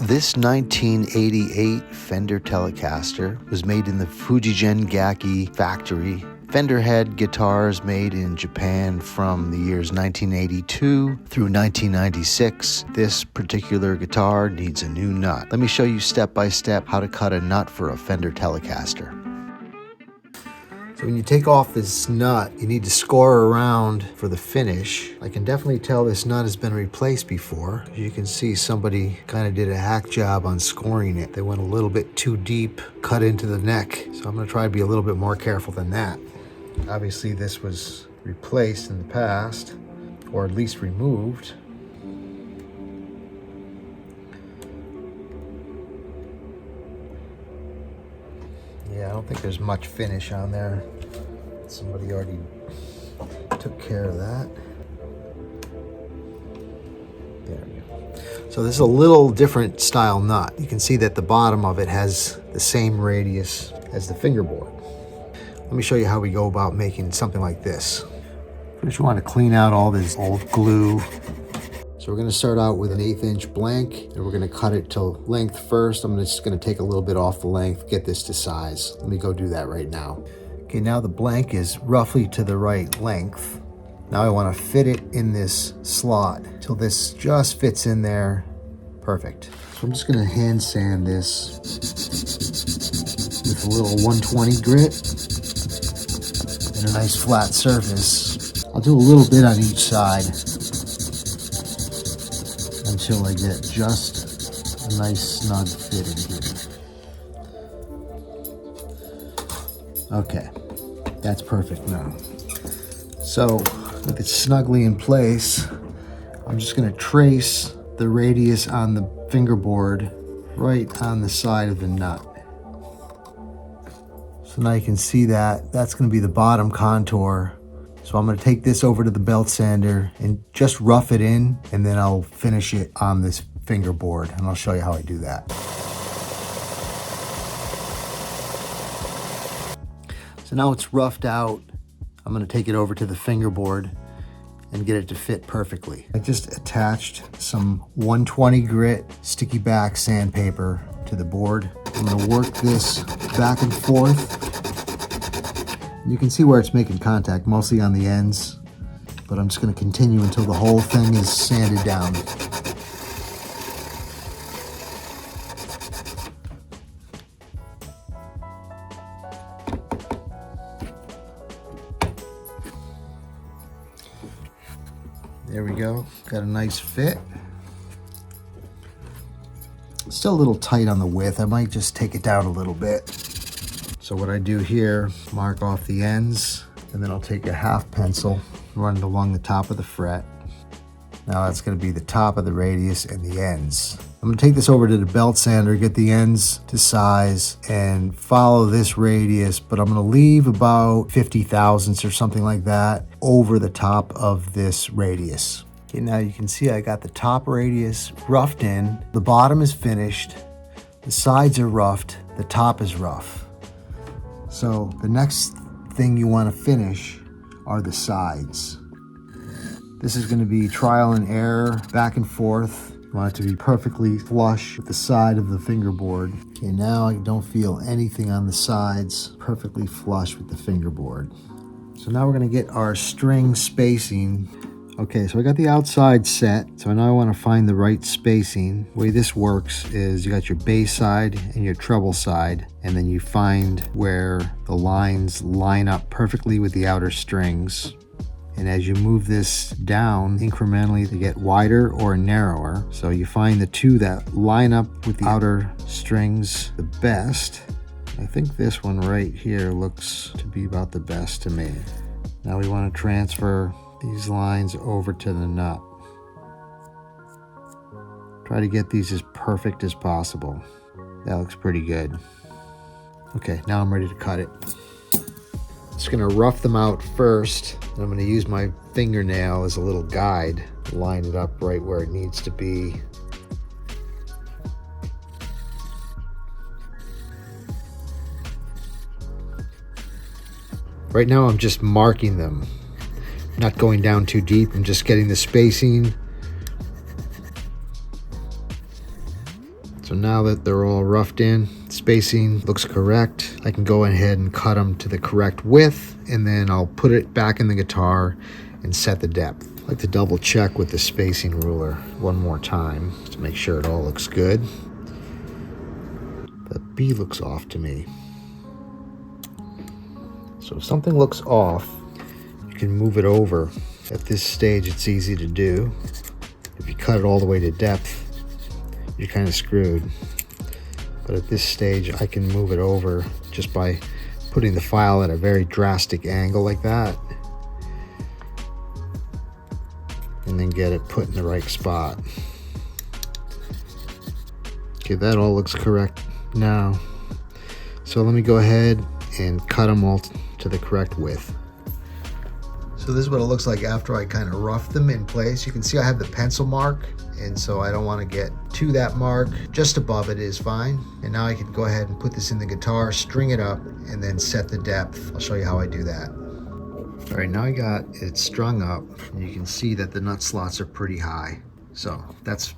This 1988 Fender Telecaster was made in the Fujigen Gaki factory. Fender had guitars made in Japan from the years 1982 through 1996. This particular guitar needs a new nut. Let me show you step by step how to cut a nut for a Fender Telecaster. So when you take off this nut, you need to score around for the finish. I can definitely tell this nut has been replaced before. You can see somebody kind of did a hack job on scoring it. They went a little bit too deep, cut into the neck. So I'm gonna try to be a little bit more careful than that. Obviously this was replaced in the past, or at least removed. Yeah, I don't think there's much finish on there. Somebody already took care of that. There we go. So this is a little different style nut. You can see that the bottom of it has the same radius as the fingerboard. Let me show you how we go about making something like this. First, you want to clean out all this old glue. So we're going to start out with an 1/8 inch blank, and we're going to cut it to length first. I'm just going to take a little bit off the length, get this to size. Let me go do that right now. Okay, now the blank is roughly to the right length. Now I want to fit it in this slot till this just fits in there. Perfect. So I'm just going to hand sand this with a little 120 grit and a nice flat surface. I'll do a little bit on each side until I get just a nice snug fit in here. Okay, that's perfect now. So with it snugly in place, I'm just going to trace the radius on the fingerboard right on the side of the nut. So now you can see that that's going to be the bottom contour. So I'm going to take this over to the belt sander and just rough it in, and then I'll finish it on this fingerboard, and I'll show you how I do that. So now it's roughed out. I'm going to take it over to the fingerboard and get it to fit perfectly. I just attached some 120 grit sticky back sandpaper to the board. I'm going to work this back and forth. You can see where it's making contact, mostly on the ends, but I'm just going to continue until the whole thing is sanded down. There we go, got a nice fit. Still a little tight on the width. I might just take it down a little bit. So what I do here, mark off the ends, and then I'll take a half pencil, run it along the top of the fret. Now that's going to be the top of the radius and the ends. I'm going to take this over to the belt sander, get the ends to size, and follow this radius, but I'm going to leave about 50 thousandths or something like that over the top of this radius. Okay, now you can see I got the top radius roughed in, the bottom is finished, the sides are roughed, the top is rough. So the next thing you want to finish are the sides. This is going to be trial and error, back and forth. You want it to be perfectly flush with the side of the fingerboard. Okay, now I don't feel anything on the sides, perfectly flush with the fingerboard. So now we're going to get our string spacing. Okay, so I got the outside set, so now I want to find the right spacing. The way this works is you got your bass side and your treble side, and then you find where the lines line up perfectly with the outer strings. And as you move this down incrementally, they get wider or narrower. So you find the two that line up with the outer strings the best. I think this one right here looks to be about the best to me. Now we want to transfer these lines over to the nut. Try to get these as perfect as possible. That looks pretty good. Okay, now I'm ready to cut it. Just gonna rough them out first, and I'm gonna use my fingernail as a little guide to line it up right where it needs to be. Right now I'm just marking them, not going down too deep. I'm just getting the spacing So now that they're all roughed in, spacing looks correct, I can go ahead and cut them to the correct width, and then I'll put it back in the guitar and set the depth. I like to double check with the spacing ruler one more time to make sure it all looks good. The B looks off to me. So if something looks off, you can move it over. At this stage, it's easy to do. If you cut it all the way to depth, you're kind of screwed. But at this stage, I can move it over just by putting the file at a very drastic angle like that, and then get it put in the right spot. Okay, that all looks correct now. So let me go ahead and cut them all to the correct width. So this is what it looks like after I kind of rough them in place. You can see I have the pencil mark, and so I don't want to get to that mark. Just above it is fine. And now I can go ahead and put this in the guitar, string it up, and then set the depth. I'll show you how I do that. All right, now I got it strung up, and you can see that the nut slots are pretty high. So that's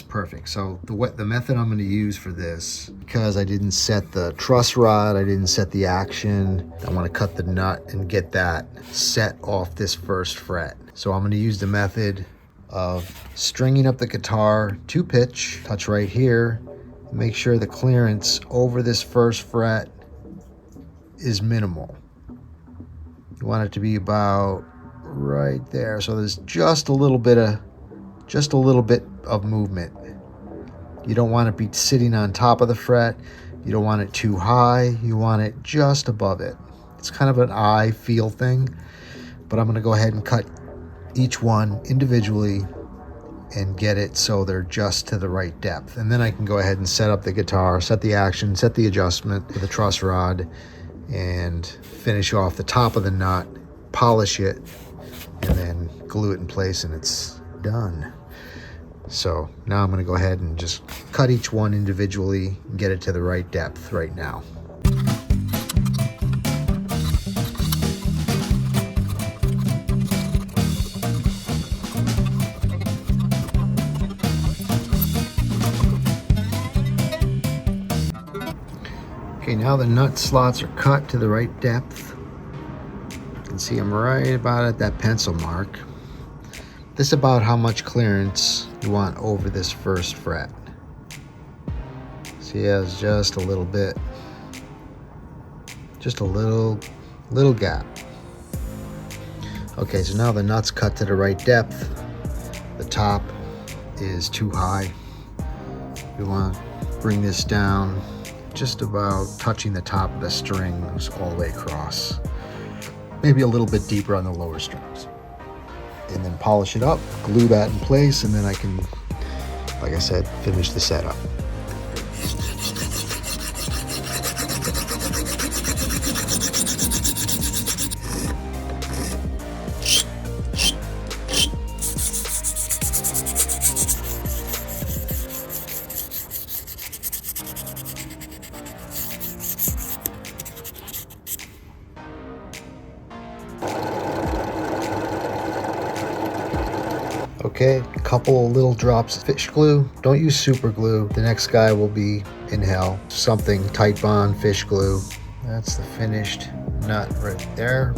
perfect. So the method I'm going to use for this, because I didn't set the truss rod, I didn't set the action, I want to cut the nut and get that set off this first fret. So I'm going to use the method of stringing up the guitar to pitch, touch right here, make sure the clearance over this first fret is minimal. You want it to be about right there. So there's just a little bit of movement. You don't want it to be sitting on top of the fret. You don't want it too high. You want it just above it. It's kind of an eye feel thing, but I'm going to go ahead and cut each one individually and get it so they're just to the right depth. And then I can go ahead and set up the guitar, set the action, set the adjustment with the truss rod, and finish off the top of the nut, polish it, and then glue it in place, and it's done. So now I'm going to go ahead and just cut each one individually and get it to the right depth right now. Okay, now the nut slots are cut to the right depth. You can see I'm right about at that pencil mark. This is about how much clearance you want over this first fret. See, it's just a little bit, just a little gap. Okay, so now the nut's cut to the right depth. The top is too high. You want to bring this down just about touching the top of the strings all the way across. Maybe a little bit deeper on the lower strings. And then polish it up, glue that in place, and then I can, like I said, finish the setup. Okay, a couple little drops of fish glue. Don't use super glue. The next guy will be in hell. Something tight bond, fish glue. That's the finished nut right there.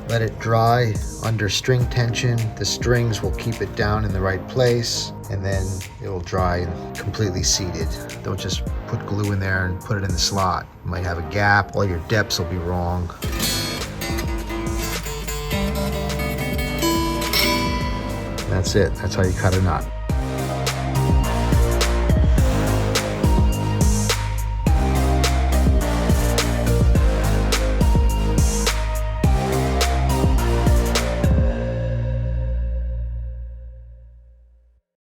Let it dry under string tension. The strings will keep it down in the right place, and then it will dry completely seated. Don't just put glue in there and put it in the slot. You might have a gap. All your depths will be wrong. That's it. That's how you cut a nut.